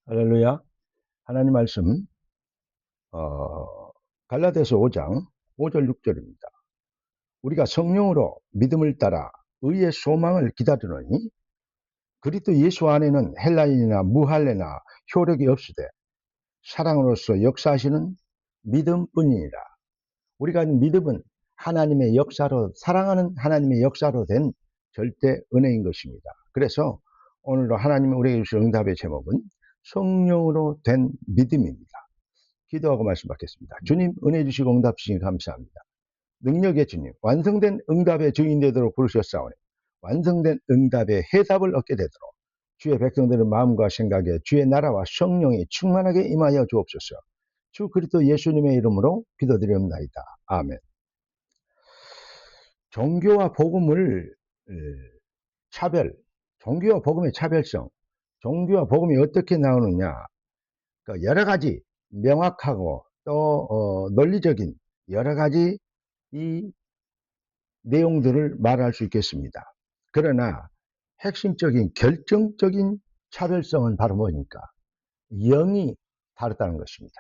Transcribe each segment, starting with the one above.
할렐루야. 하나님 말씀, 어, 갈라디아서 5장 5절 6절입니다. 우리가 성령으로 믿음을 따라 의의 소망을 기다리노니 그리스도 예수 안에는 헬라인이나 무할레나 효력이 없으되 사랑으로서 역사하시는 믿음뿐이니라. 우리가 믿음은 하나님의 역사로, 사랑하는 하나님의 역사로 된 절대 은혜인 것입니다. 그래서 오늘도 하나님이 우리에게 주신 응답의 제목은 성령으로 된 믿음입니다. 기도하고 말씀 받겠습니다. 주님, 은혜 주시고 응답 주시니 감사합니다. 능력의 주님, 완성된 응답의 증인 되도록 부르셨사오니 완성된 응답의 해답을 얻게 되도록 주의 백성들의 마음과 생각에 주의 나라와 성령이 충만하게 임하여 주옵소서. 주 그리스도 예수님의 이름으로 기도드리옵나이다. 아멘. 종교와 복음을 종교와 복음의 차별성, 종교와 복음이 어떻게 나오느냐, 여러 가지 명확하고 또 논리적인 여러 가지 이 내용들을 말할 수 있겠습니다. 그러나 핵심적인 결정적인 차별성은 바로 뭐니까? 영이 다르다는 것입니다.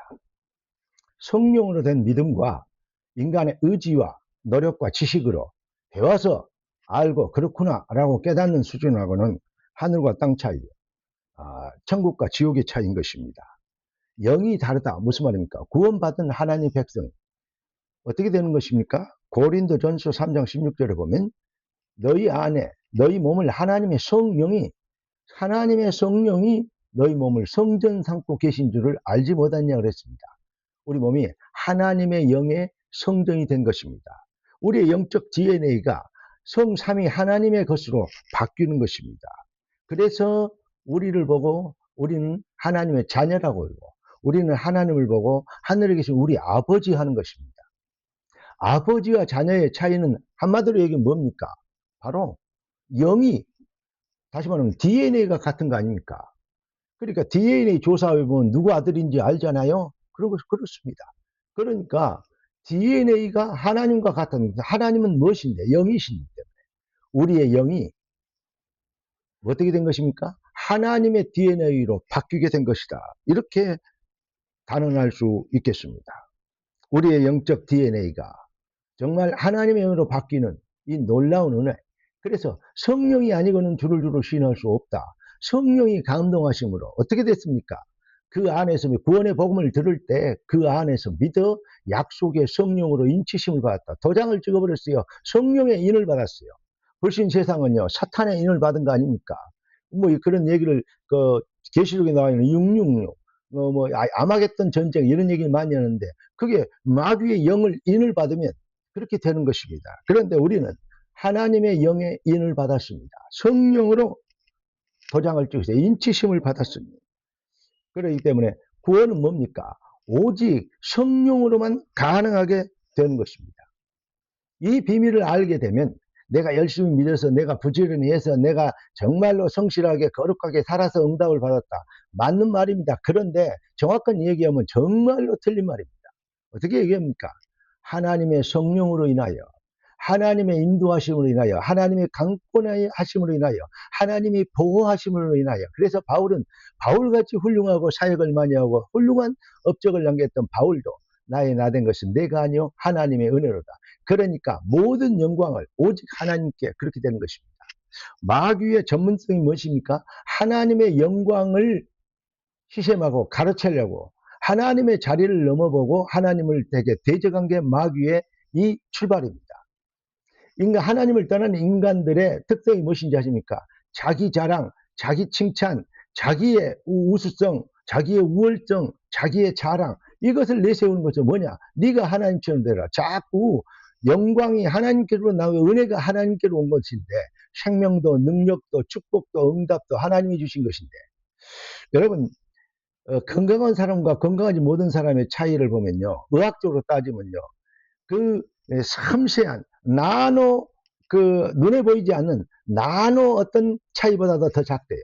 성령으로 된 믿음과 인간의 의지와 노력과 지식으로 배워서 알고 그렇구나 라고 깨닫는 수준하고는 하늘과 땅 차이, 천국과 지옥의 차이인 것입니다. 영이 다르다. 무슨 말입니까? 구원받은 하나님 백성 어떻게 되는 것입니까? 고린도전서 3장 16절에 보면 너희 안에 너희 몸을 하나님의 성령이 너희 몸을 성전 삼고 계신 줄을 알지 못하냐 그랬습니다. 우리 몸이 하나님의 영의 성전이 된 것입니다. 우리의 영적 DNA가 성삼위 하나님의 것으로 바뀌는 것입니다. 그래서 우리를 보고 우리는 하나님의 자녀라고 하고 우리는 하나님을 보고 하늘에 계신 우리 아버지 하는 것입니다. 아버지와 자녀의 차이는 한마디로 얘기하면 뭡니까? 바로 영이, 다시 말하면 DNA가 같은 거 아닙니까? 그러니까 DNA 조사해 보면 누구 아들인지 알잖아요. 그렇습니다. 그러니까 DNA가 하나님과 같은, 하나님은 무엇인데? 영이시기 때문에 우리의 영이 어떻게 된 것입니까? 하나님의 DNA로 바뀌게 된 것이다. 이렇게 단언할 수 있겠습니다. 우리의 영적 DNA가 정말 하나님의 영으로 바뀌는 이 놀라운 은혜. 그래서 성령이 아니고는 주를 시인할 수 없다. 성령이 감동하심으로 어떻게 됐습니까? 그 안에서 구원의 복음을 들을 때 그 안에서 믿어 약속의 성령으로 인치심을 받았다. 도장을 찍어버렸어요. 성령의 인을 받았어요. 훨씬 세상은요 사탄의 인을 받은 거 아닙니까? 뭐 그런 얘기를 계시록에 나와 있는 666 아마겟돈 전쟁 이런 얘기를 많이 하는데 그게 마귀의 영을 인을 받으면 그렇게 되는 것입니다. 그런데 우리는 하나님의 영의 인을 받았습니다. 성령으로 도장을 찍으세요. 인치심을 받았습니다. 그렇기 때문에 구원은 뭡니까? 오직 성령으로만 가능하게 되는 것입니다. 이 비밀을 알게 되면 내가 열심히 믿어서 내가 부지런히 해서 내가 정말로 성실하게 거룩하게 살아서 응답을 받았다. 맞는 말입니다. 그런데 정확한 얘기하면 정말로 틀린 말입니다. 어떻게 얘기합니까? 하나님의 성령으로 인하여 하나님의 인도하심으로 인하여 하나님의 강권하심으로 인하여 하나님의 보호하심으로 인하여 그래서 바울은 바울같이 훌륭하고 사역을 많이 하고 훌륭한 업적을 남겼던 바울도 나의 나 된 것은 내가 아니요 하나님의 은혜로다. 그러니까 모든 영광을 오직 하나님께 그렇게 되는 것입니다. 마귀의 전문성이 무엇입니까? 하나님의 영광을 시샘하고 가르치려고 하나님의 자리를 넘어보고 하나님을 되게 대적한 게 마귀의 이 출발입니다. 하나님을 떠나는 인간들의 특성이 무엇인지 아십니까? 자기 자랑, 자기 칭찬, 자기의 우수성, 자기의 우월성, 자기의 자랑 이것을 내세우는 것은 뭐냐? 네가 하나님처럼 되라. 자꾸 영광이 하나님께로 나오고 은혜가 하나님께로 온 것인데 생명도 능력도 축복도 응답도 하나님이 주신 것인데 여러분 건강한 사람과 건강하지 못한 사람의 차이를 보면요. 의학적으로 따지면요. 그 섬세한 나노 눈에 보이지 않는 나노 어떤 차이보다도 더 작대요.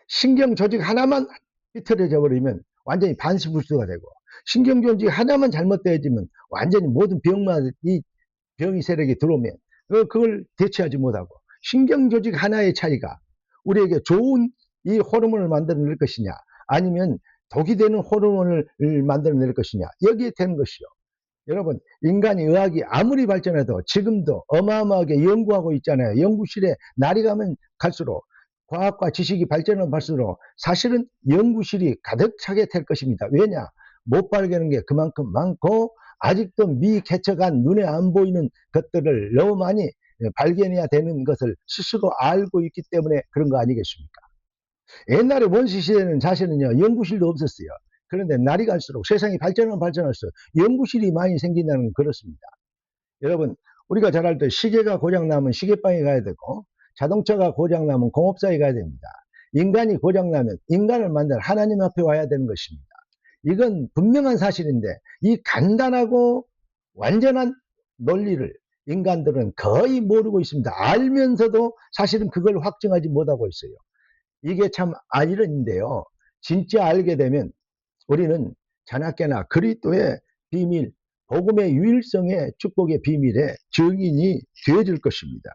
신경 조직 하나만 삐뚤어져 버리면 완전히 반스불수가 되고 신경 조직 하나만 잘못되어지면 완전히 모든 병이 세력이 들어오면 그걸 대체하지 못하고 신경 조직 하나의 차이가 우리에게 좋은 이 호르몬을 만들어낼 것이냐 아니면 독이 되는 호르몬을 만들어낼 것이냐, 여기에 되는 것이요. 여러분, 인간이 의학이 아무리 발전해도 지금도 어마어마하게 연구하고 있잖아요. 연구실에 날이 가면 갈수록, 과학과 지식이 발전하면 갈수록 사실은 연구실이 가득 차게 될 것입니다. 왜냐? 못 발견한 게 그만큼 많고, 아직도 미개척한 눈에 안 보이는 것들을 너무 많이 발견해야 되는 것을 스스로 알고 있기 때문에 그런 거 아니겠습니까? 옛날에 원시 시대는 사실은요, 연구실도 없었어요. 그런데 날이 갈수록, 세상이 발전하면 발전할수록 연구실이 많이 생긴다는 건 그렇습니다. 여러분, 우리가 잘 알 때 시계가 고장나면 시계방에 가야 되고, 자동차가 고장나면 공업사에 가야 됩니다. 인간이 고장나면 인간을 만들 하나님 앞에 와야 되는 것입니다. 이건 분명한 사실인데, 이 간단하고 완전한 논리를 인간들은 거의 모르고 있습니다. 알면서도 사실은 그걸 확증하지 못하고 있어요. 이게 참 아이러니인데요. 진짜 알게 되면 우리는 자나깨나 그리스도의 비밀, 복음의 유일성의 축복의 비밀의 증인이 되어질 것입니다.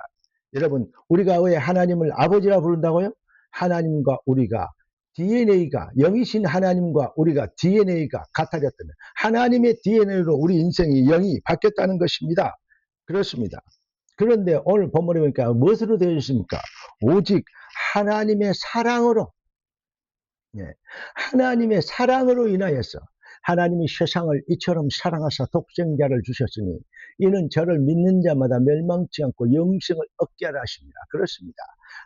여러분, 우리가 왜 하나님을 아버지라 부른다고요? 하나님과 우리가 DNA가, 영이신 하나님과 우리가 DNA가 같아졌다면, 하나님의 DNA로 우리 인생이 영이 바뀌었다는 것입니다. 그렇습니다. 그런데 오늘 본문에 보니까 무엇으로 되어 있습니까? 오직 하나님의 사랑으로, 하나님의 사랑으로 인하여서, 하나님이 세상을 이처럼 사랑하사 독생자를 주셨으니 이는 저를 믿는 자마다 멸망치 않고 영생을 얻게 하라 하십니다. 그렇습니다.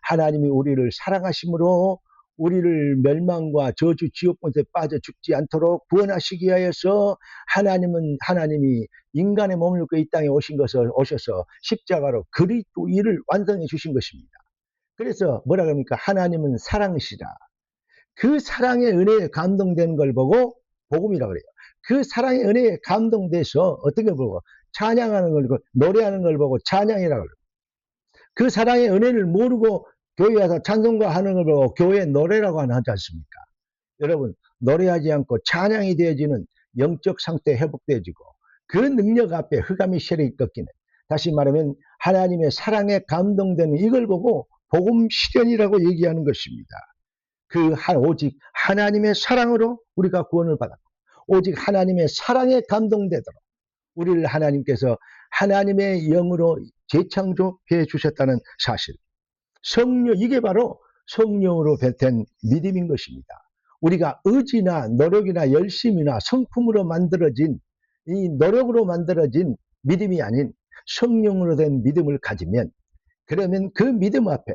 하나님이 우리를 사랑하심으로 우리를 멸망과 저주 지옥권에 빠져 죽지 않도록 구원하시기 위하여서 하나님이 인간의 몸을 입고 이 땅에 오셔서 십자가로 그리스도 일을 완성해 주신 것입니다. 그래서 뭐라 그럽니까? 하나님은 사랑이시라. 그 사랑의 은혜에 감동된 걸 보고 복음이라고 그래요. 그 사랑의 은혜에 감동돼서 어떤 걸 보고 찬양하는 걸 보고, 노래하는 걸 보고 찬양이라고 그래요. 그 사랑의 은혜를 모르고 교회 와서 찬송가 하는 걸 보고 교회 노래라고 하지 않습니까? 여러분, 노래하지 않고 찬양이 되어지는 영적 상태 회복되어지고, 그 능력 앞에 흑암의 세력이 꺾이는, 다시 말하면 하나님의 사랑에 감동되는 이걸 보고 복음 실현이라고 얘기하는 것입니다. 오직 하나님의 사랑으로 우리가 구원을 받았고, 오직 하나님의 사랑에 감동되도록 우리를 하나님께서 하나님의 영으로 재창조해 주셨다는 사실. 성령, 이게 바로 성령으로 된 믿음인 것입니다. 우리가 의지나 노력이나 열심이나 성품으로 만들어진, 이 노력으로 만들어진 믿음이 아닌 성령으로 된 믿음을 가지면, 그러면 그 믿음 앞에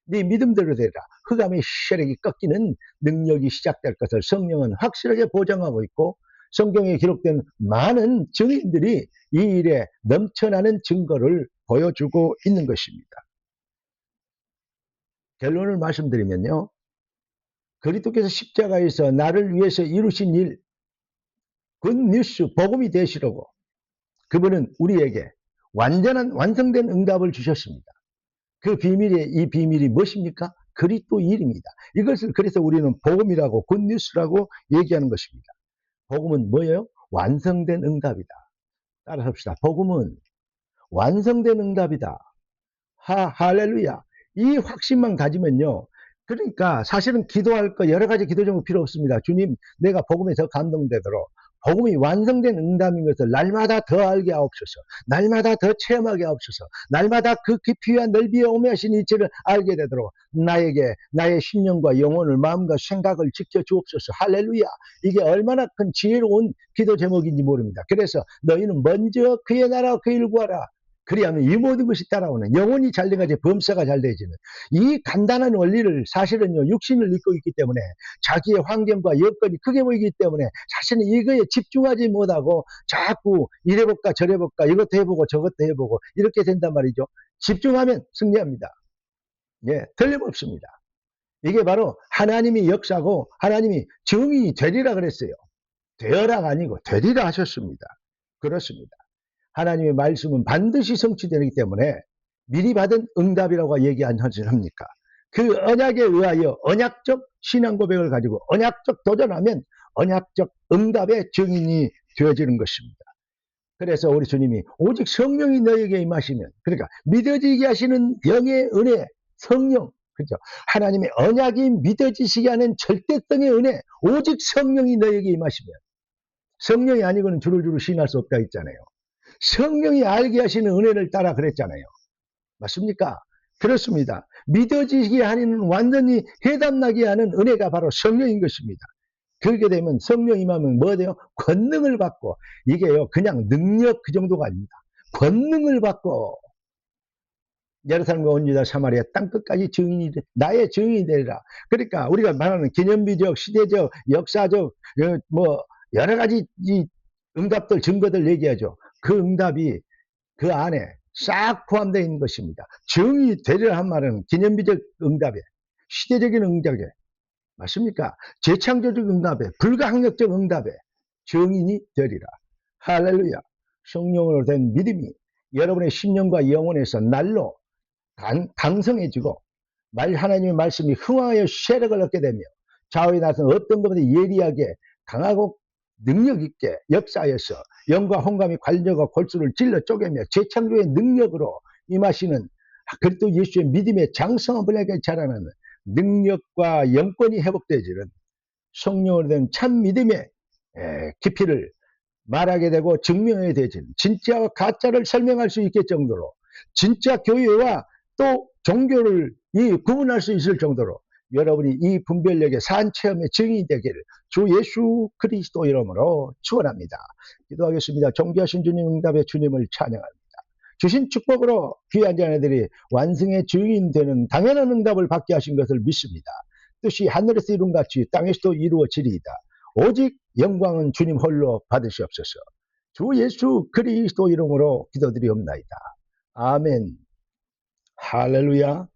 네 믿음대로 되라, 흑암의 세력이 꺾이는 능력이 시작될 것을 성령은 확실하게 보장하고 있고, 성경에 기록된 많은 증인들이 이 일에 넘쳐나는 증거를 보여주고 있는 것입니다. 결론을 말씀드리면요, 그리스도께서 십자가에서 나를 위해서 이루신 일, 굿뉴스, 복음이 되시려고 그분은 우리에게 완성된 응답을 주셨습니다. 그 이 비밀이 무엇입니까? 그리스도 일입니다. 이것을 그래서 우리는 복음이라고, 굿뉴스라고 얘기하는 것입니다. 복음은 뭐예요? 완성된 응답이다. 따라서 합시다. 복음은 완성된 응답이다. 할렐루야. 이 확신만 가지면요, 그러니까 사실은 기도할 거 여러 가지 기도 제목 필요 없습니다. 주님, 내가 복음에 더 감동되도록 복음이 완성된 응답인 것을 날마다 더 알게 하옵소서. 날마다 더 체험하게 하옵소서. 날마다 그 깊이와 넓이에 오묘하신 이치를 알게 되도록 나의 심령과 영혼을, 마음과 생각을 지켜주옵소서. 할렐루야. 이게 얼마나 큰 지혜로운 기도 제목인지 모릅니다. 그래서 너희는 먼저 그의 나라와 그 일을 구하라. 그리하면 이 모든 것이 따라오는, 영혼이 잘 돼가지고 범사가 잘 되어지는 이 간단한 원리를 사실은요, 육신을 입고 있기 때문에, 자기의 환경과 여건이 크게 보이기 때문에 사실은 이거에 집중하지 못하고 자꾸 이래볼까 저래볼까, 이것도 해보고 저것도 해보고 이렇게 된단 말이죠. 집중하면 승리합니다. 틀림없습니다. 이게 바로 하나님이 역사고 하나님이 정의 되리라 그랬어요. 되어라가 아니고 되리라 하셨습니다. 그렇습니다. 하나님의 말씀은 반드시 성취되기 때문에 미리 받은 응답이라고 얘기하지 합니까? 그 언약에 의하여 언약적 신앙 고백을 가지고 언약적 도전하면 언약적 응답의 증인이 되어지는 것입니다. 그래서 우리 주님이 오직 성령이 너에게 임하시면, 그러니까 믿어지게 하시는 영의 은혜, 성령, 그죠? 하나님의 언약이 믿어지시게 하는 절대성의 은혜, 오직 성령이 너에게 임하시면, 성령이 아니고는 주를 시인할 수 없다 했잖아요. 성령이 알게 하시는 은혜를 따라 그랬잖아요. 맞습니까? 그렇습니다. 믿어지게 하는 완전히 해답나게 하는 은혜가 바로 성령인 것입니다. 그렇게 되면 성령 임하면 뭐 돼요? 권능을 받고, 이게요 그냥 능력 그 정도가 아닙니다. 권능을 받고 예루살렘과 온 유다 사마리아 땅끝까지 증인이 나의 증인이 되리라. 그러니까 우리가 말하는 기념비적, 시대적, 역사적 뭐 여러 가지 이 응답들, 증거들 얘기하죠. 그 응답이 그 안에 싹 포함되어 있는 것입니다. 증인이 되리라 한 말은 기념비적 응답에, 시대적인 응답에, 맞습니까? 재창조적 응답에, 불가항력적 응답에 증인이 되리라. 할렐루야. 성령으로 된 믿음이 여러분의 심령과 영혼에서 날로 강성해지고 하나님의 말씀이 흥황하여 세력을 얻게 되며 좌우에 나선 어떤 것보다 예리하게 강하고 능력 있게 역사하여서 영과 혼감이 관절과 골수를 찔러 쪼개며 재창조의 능력으로 임하시는 그리스도 예수의 믿음의 장성함을 하게 자라는 능력과 영권이 회복되어지는 성령으로 된 참 믿음의 깊이를 말하게 되고 증명하게 되어지는, 진짜와 가짜를 설명할 수 있을 정도로, 진짜 교회와 또 종교를 구분할 수 있을 정도로 여러분이 이 분별력의 산체험의 증인이 되기를 주 예수 그리스도 이름으로 축원합니다. 기도하겠습니다. 존귀하신 주님 응답의 주님을 찬양합니다. 주신 축복으로 귀한 자녀들이 완성의 증인 되는 당연한 응답을 받게 하신 것을 믿습니다. 뜻이 하늘에서 이룬 같이 땅에서도 이루어지리이다. 오직 영광은 주님 홀로 받으시옵소서. 주 예수 그리스도 이름으로 기도드리옵나이다. 아멘. 할렐루야.